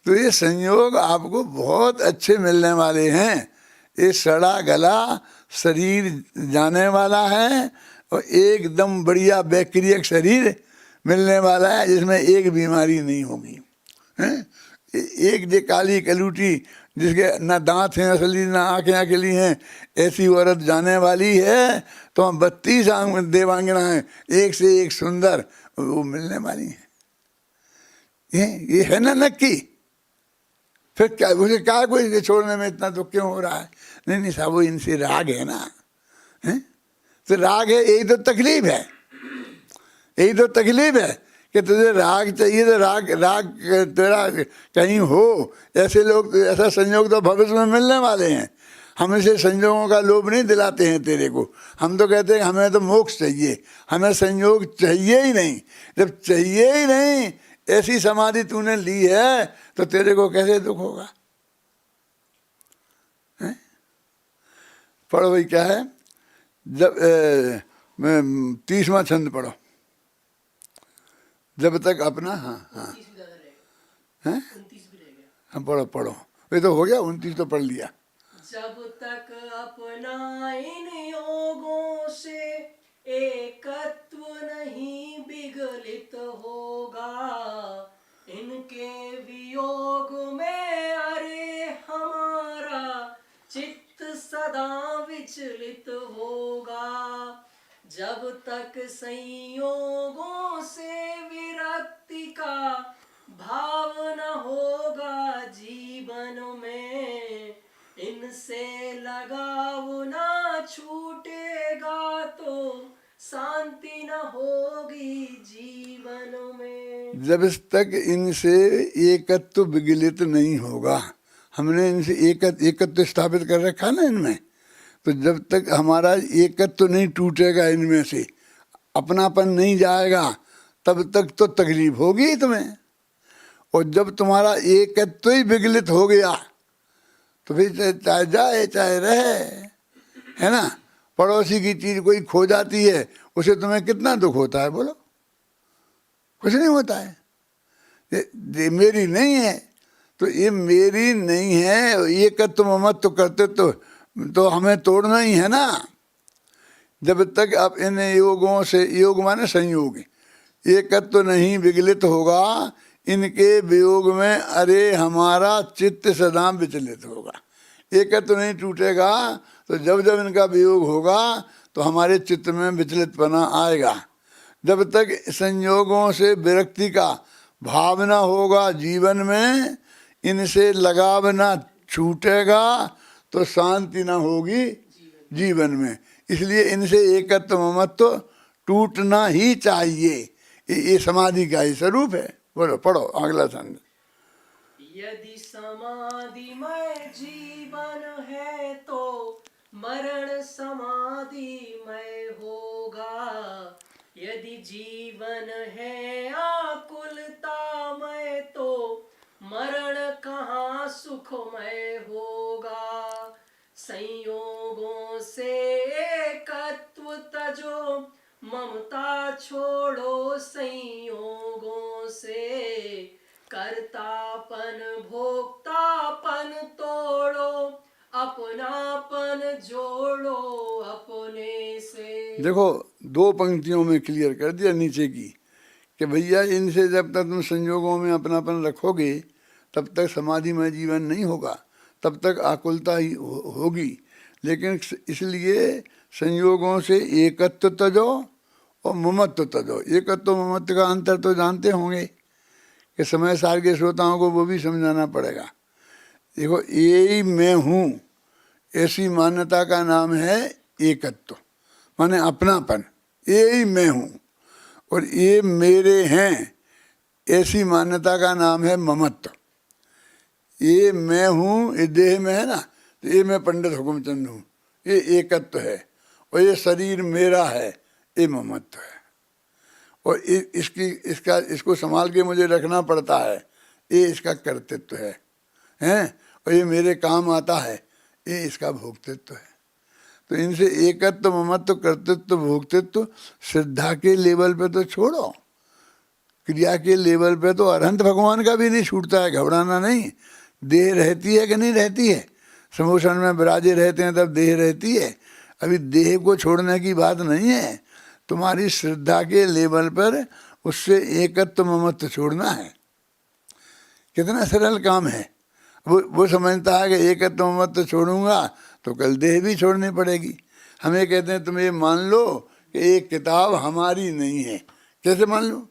तो ये संयोग आपको बहुत अच्छे मिलने वाले हैं। ये सड़ा गला शरीर जाने वाला है और एकदम बढ़िया बैक्टीरियक शरीर मिलने वाला है, जिसमें एक बीमारी नहीं होगी। एक जे काली कलूटी जिसके ना दांत हैं असली, ना आँखें अकेली हैं, ऐसी औरत जाने वाली है। तो हम 32 देवांगना हैं, एक से एक सुंदर, वो मिलने वाली हैं। ये है ना नक्की। फिर क्या मुझे क्या कोई छोड़ने में इतना दुख क्यों हो रहा है? नहीं नहीं साहब, वो इनसे राग है ना, है? तो राग है, यही तो तकलीफ है, यही तो तकलीफ है कि तुझे राग चाहिए, तो राग तेरा कहीं हो। ऐसे लोग, ऐसा संयोग तो भविष्य में मिलने वाले हैं। हम इसे संयोगों का लोभ नहीं दिलाते हैं तेरे को, हम तो कहते हैं हमें तो मोक्ष चाहिए, हमें संयोग चाहिए ही नहीं। जब चाहिए ही नहीं, ऐसी समाधि तूने ली है, तो तेरे को कैसे दुख होगा? पढ़ो भाई, क्या है? जब 30वां छंद पढ़ो। जब तक अपना, हाँ हैं, हाँ पढ़ो पढ़ो, ये तो हो गया, 29 तो पढ़ लिया। जब तक अपना इन योगों से एकत्व नहीं विगलित होगा, इनके वियोग में अरे हमारा चित्त सदा विचलित होगा। जब तक संयोगों से विरक्ति का भाव न होगा जीवन में, इनसे लगाव ना छूटेगा तो शांति न होगी जीवन में। जब तक इनसे एकत्व विगलित नहीं होगा, हमने इनसे एकत्व स्थापित कर रखा ना इनमें, तो जब तक हमारा एकत्व नहीं टूटेगा, इनमें से अपनापन नहीं जाएगा, तब तक तो तकलीफ होगी ही तुम्हें। और जब तुम्हारा एकत्व ही विगलित हो गया तो फिर चाहे जाए चाहे रहे, है ना। पड़ोसी की चीज कोई खो जाती है, उसे तुम्हें कितना दुख होता है, बोलो? कुछ नहीं होता है। ये मेरी नहीं है, तो ये मेरी नहीं है, एकत्व ममत्व करते तो हमें तोड़ना ही है ना। जब तक आप इन योगों से, योग माने संयोग, एकत्व नहीं विगलित होगा, इनके वियोग में अरे हमारा चित्त सदा विचलित होगा। एकत्व नहीं टूटेगा तो जब जब इनका वियोग होगा तो हमारे चित्त में विचलितपना आएगा। जब तक संयोगों से विरक्ति का भावना होगा जीवन में, इनसे लगाव ना छूटेगा तो शांति ना होगी जीवन में। इसलिए इनसे एकत्व ममत्व टूटना ही चाहिए। ये समाधि का ही स्वरूप है। बोलो, पढ़ो अगला छंद। यदि समाधिमय जीवन है तो मरण समाधिमय होगा। यदि जीवन है आकुलतामय तो मरण कहाँ सुखमय होगा। संयोगों से एकत्व तजो, ममता छोड़ो संयोगों से। कर्तापन भोक्तापन तोड़ो, अपनापन जोड़ो अपने से। देखो, दो पंक्तियों में क्लियर कर दिया नीचे की कि भैया इनसे जब तक तुम संयोगों में अपनापन रखोगे तब तक समाधि में जीवन नहीं होगा, तब तक आकुलता ही होगी। लेकिन इसलिए संयोगों से एकत्व तजो और ममत्व तजो। एकत्व ममत्व का अंतर तो जानते होंगे कि समय सार के श्रोताओं को वो भी समझाना पड़ेगा। देखो, यही मैं हूँ, ऐसी मान्यता का नाम है एकत्व, माने अपनापन। यही मैं हूँ और ये मेरे हैं, ऐसी मान्यता का नाम है ममत्व। ये मैं हूँ, ये देह में है ना, तो ये मैं पंडित हुकुमचंद हूँ, ये एकत्व है। और ये शरीर मेरा है, ये ममत्व है। और इसको संभाल के मुझे रखना पड़ता है, ये इसका कर्तृत्व है, हैं। और ये मेरे काम आता है, ये इसका भोक्तृत्व है। तो इनसे एकत्व ममत्व कर्तृत्व भोक्तृत्व श्रद्धा के लेवल पे तो छोड़ो, क्रिया के लेवल पे तो अरहंत भगवान का भी नहीं छूटता है। घबराना नहीं। देह रहती है कि नहीं रहती है? समोसन में विराजे रहते हैं तब देह रहती है। अभी देह को छोड़ने की बात नहीं है, तुम्हारी श्रद्धा के लेवल पर उससे एकत्व ममत्व छोड़ना है। कितना सरल काम है। वो समझता है कि एकत्व ममत्व छोड़ूंगा तो कल देह भी छोड़नी पड़ेगी। हमें कहते हैं तुम ये मान लो कि एक किताब हमारी नहीं है। कैसे मान लूँ?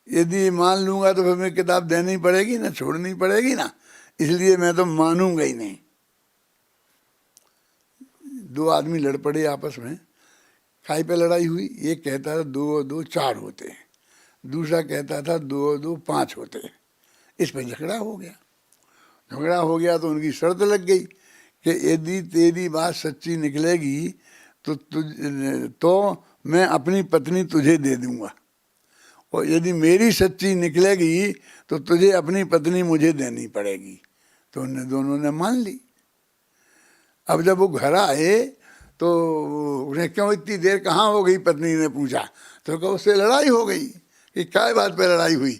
यदि मान लूँगा तो फिर मैं किताब देनी पड़ेगी ना, छोड़नी पड़ेगी ना। इसलिए मैं तो मानूंगा ही नहीं। दो आदमी लड़ पड़े आपस में, खाई पे लड़ाई हुई। एक कहता था 2 और 2 4 होते हैं, दूसरा कहता था 2 और 2 5 होते हैं। इस पर झगड़ा हो गया तो उनकी शर्त लग गई कि यदि तेरी बात सच्ची निकलेगी तो मैं अपनी पत्नी तुझे दे दूंगा, और यदि मेरी सच्ची निकलेगी तो तुझे अपनी पत्नी मुझे देनी पड़ेगी। तो उन दोनों ने मान ली। अब जब वो घर आए तो उन्हें क्यों इतनी देर कहाँ हो गई, पत्नी ने पूछा। तो कहा उससे लड़ाई हो गई। कि क्या बात पे लड़ाई हुई?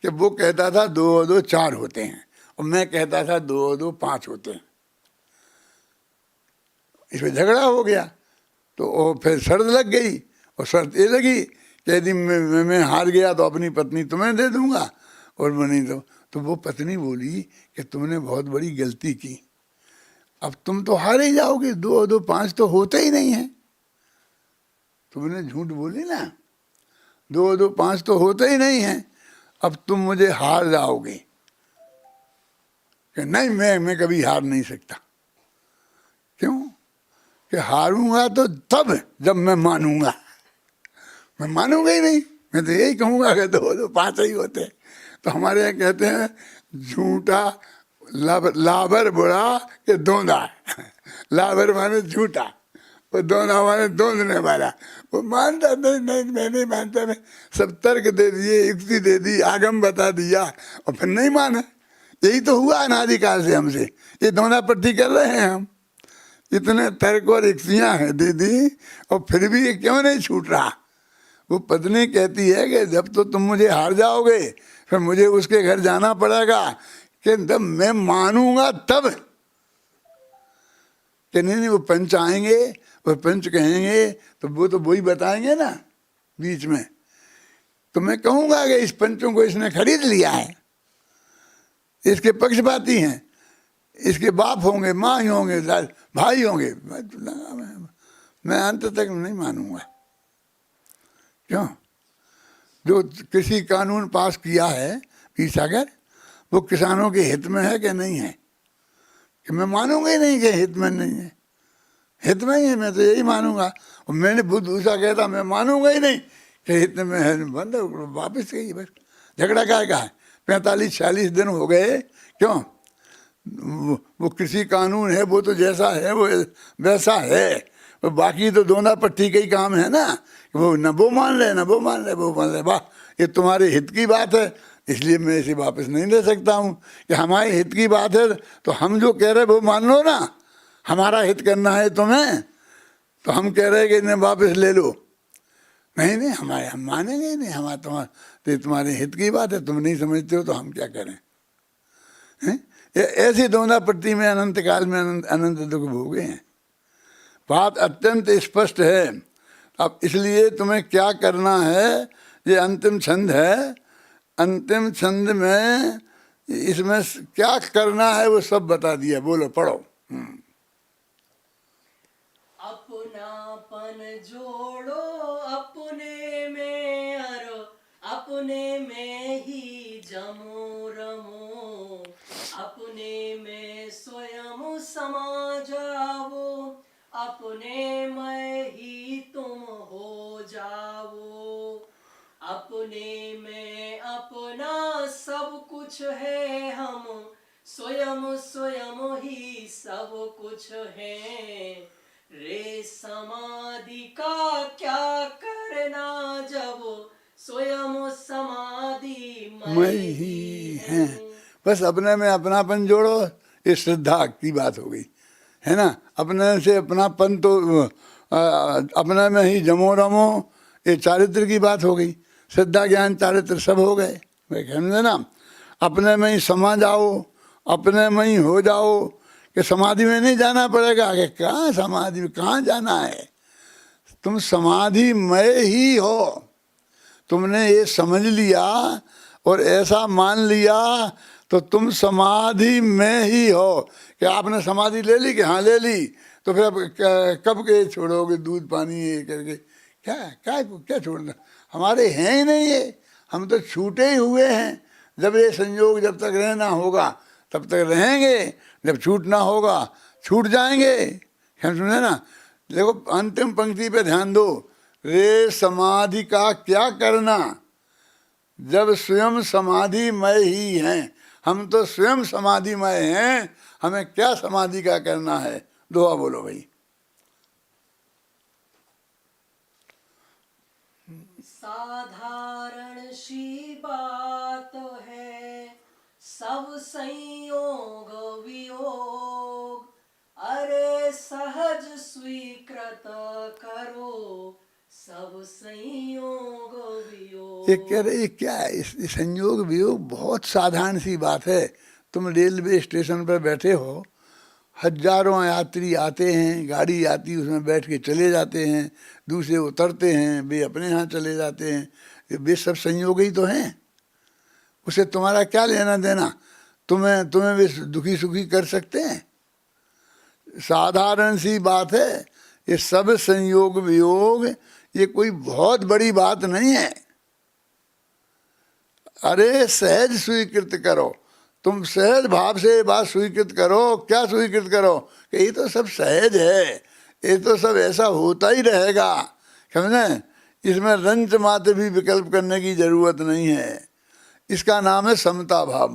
कि वो कहता था 2 और 2 4 होते हैं और मैं कहता था 2 और 2 5 होते हैं। इस पर झगड़ा हो गया। तो फिर शर्त लग गई, और शर्त ये लगी कि यदि मैं हार गया तो अपनी पत्नी तुम्हें दे दूंगा, और मैं नहीं तो वो पत्नी बोली कि तुमने बहुत बड़ी गलती की, अब तुम तो हार ही जाओगे, 2 और 2 5 तो होते ही नहीं है। तुमने झूठ बोली ना, 2 और 2 5 तो होते ही नहीं है, अब तुम मुझे हार जाओगे। कि नहीं, मैं कभी हार नहीं सकता। क्यों? कि हारूंगा तो तब जब मैं मानूंगा। मैं मानूंगा ही नहीं, मैं तो यही कहूँगा कि दो दो पाँच ही होते। तो हमारे यहाँ कहते हैं झूठा लाबर बुरा के दोंदा। लाबर माने झूठा, वो दोंदा माने दोंदने वाला। वो मानता नहीं, नहीं मैं नहीं मानता, मैं सब तर्क दे दिए, युक्ति दे दी, आगम बता दिया और फिर नहीं माना। यही तो हुआ अनादिकाल से हमसे, ये दोंदा पट्टी कर रहे हैं हम। इतने तर्क और युक्तियाँ हैं दे दी और फिर भी ये क्यों नहीं छूट रहा। वो पत्नी कहती है कि जब तो तुम मुझे हार जाओगे फिर मुझे उसके घर जाना पड़ेगा, कि जब मैं मानूंगा तब। कि नहीं वो पंच आएंगे, वो पंच कहेंगे तो वो तो वही बताएंगे ना बीच में। तो मैं कहूँगा कि इस पंचों को इसने खरीद लिया है, इसके पक्षपाती हैं, इसके बाप होंगे, माँ ही होंगे, भाई होंगे। मैं अंत तक नहीं मानूंगा। क्यों? जो कृषि कानून पास किया है पीसागर, वो किसानों के हित में है कि नहीं है? कि मैं मानूंगा ही नहीं कि हित में नहीं है। हित में ही है, मैं तो यही मानूंगा। और मैंने बुद्ध दूसरा कहता मैं मानूंगा ही नहीं कि हित में है, बंद वापस गई बस। झगड़ा क्या है? 45-46 दिन हो गए। क्यों? वो कृषि कानून है, वो तो जैसा है वो वैसा है। वो बाकी तो दोना पट्टी का ही काम है ना। वो न वो मान रहे, न वो मान रहे, वो मान रहे। वाह, ये तुम्हारे हित की बात है, इसलिए मैं इसे वापस नहीं ले सकता हूँ। कि हमारे हित की बात है तो हम जो कह रहे वो मान लो ना। हमारा हित करना है तुम्हें, तो हम कह रहे हैं कि इन्हें वापस ले लो। नहीं नहीं, हम मानेंगे ही नहीं। हमारा तुम्हारे हित की बात है, तुम नहीं समझते हो तो हम क्या करें? हैं? ऐसी दोना पट्टी में अनंत काल में अनंत दुख भोगे हैं। बात अत्यंत स्पष्ट है। अब इसलिए तुम्हें क्या करना है, ये अंतिम छंद है। अंतिम छंद में इसमें क्या करना है वो सब बता दिया। बोलो, पढ़ो। अपनापन जोड़ो अपने में, अपने में ही जमो रमो, अपने में स्वयं समा जाओ, अपने में ही तुम हो जाओ। अपने में अपना सब कुछ है, हम स्वयं स्वयं ही सब कुछ है। रे समाधि का क्या करना, जब स्वयं समाधि मैं ही है। बस अपने में अपनापन जोड़ो, ये श्रद्धा की बात हो गई है ना। अपने से अपनापन तो अपने में ही जमो रमो, ये चारित्र की बात हो गई। श्रद्धा ज्ञान चारित्र सब हो गए, समझे ना। अपने में ही समा जाओ, अपने में ही हो जाओ। कि समाधि में नहीं जाना पड़ेगा। कि कहाँ समाधि में कहाँ जाना है? तुम समाधि में ही हो। तुमने ये समझ लिया और ऐसा मान लिया तो तुम समाधि में ही हो। कि आपने समाधि ले ली? कि हाँ ले ली। तो फिर अब कब के छोड़ोगे दूध पानी ये करके? क्या छोड़ना? हमारे हैं ही नहीं ये, हम तो छूटे ही हुए हैं। जब ये संयोग जब तक रहना होगा तब तक रहेंगे, जब छूटना होगा छूट जाएंगे। सुने ना, देखो अंतिम पंक्ति पे ध्यान दो। रे समाधि का क्या करना, जब स्वयं समाधि मय ही हैं। हम तो स्वयं समाधि मय हैं, हमें क्या समाधि का करना है? दुआ बोलो भाई। साधारण सी बात है, सब संयोग वियोग, अरे सहज स्वीकृत करो, सब संयोग वियोग। ये कह रहे क्या है? इस संयोग वियोग बहुत साधारण सी बात है। तुम रेलवे स्टेशन पर बैठे हो, हजारों यात्री आते हैं, गाड़ी आती उसमें बैठ के चले जाते हैं, दूसरे उतरते हैं, वे अपने यहाँ चले जाते हैं। वे सब संयोग ही तो हैं। उसे तुम्हारा क्या लेना देना? तुम्हें वे दुखी सुखी कर सकते हैं? साधारण सी बात है। ये सब संयोग वियोग ये कोई बहुत बड़ी बात नहीं है। अरे सहज स्वीकृत करो। तुम सहज भाव से बात स्वीकृत करो। क्या स्वीकृत करो? कि ये तो सब सहज है, ये तो सब ऐसा होता ही रहेगा। समझे? इसमें रंच मात्र भी विकल्प करने की जरूरत नहीं है। इसका नाम है समता भाव।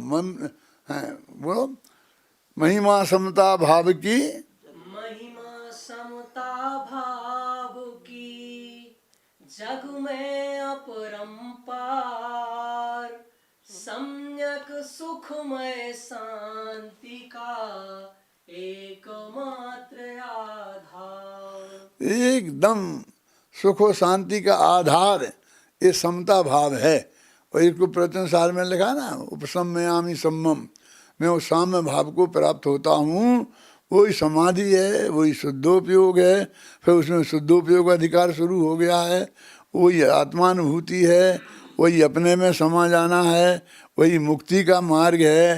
है बोलो, महिमा समता भाव की, महिमा समता भाव की, जग में अपरंपार, सम्यक सुखमय शांति का एकमात्र आधार। एकदम सुख और शांति का आधार ये समता भाव है। और इसको प्रवचन सार में लिखा ना, उपसम्मयामि सम्मम, मैं उस साम्य भाव को प्राप्त होता हूँ, वही समाधि है, वही शुद्धोपयोग है। फिर उसमें शुद्धोपयोग अधिकार शुरू हो गया है, वही आत्मानुभूति है, वही अपने में समा जाना है, वही मुक्ति का मार्ग है।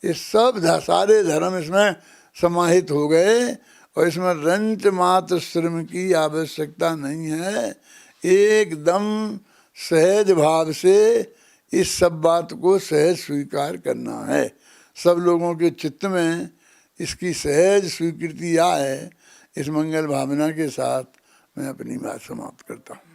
ये सब सारे धर्म इसमें समाहित हो गए और इसमें रंच मात्र श्रम की आवश्यकता नहीं है। एकदम सहज भाव से इस सब बात को सहज स्वीकार करना है। सब लोगों के चित्त में इसकी सहज स्वीकृति आए। इस मंगल भावना के साथ मैं अपनी बात समाप्त करता हूँ।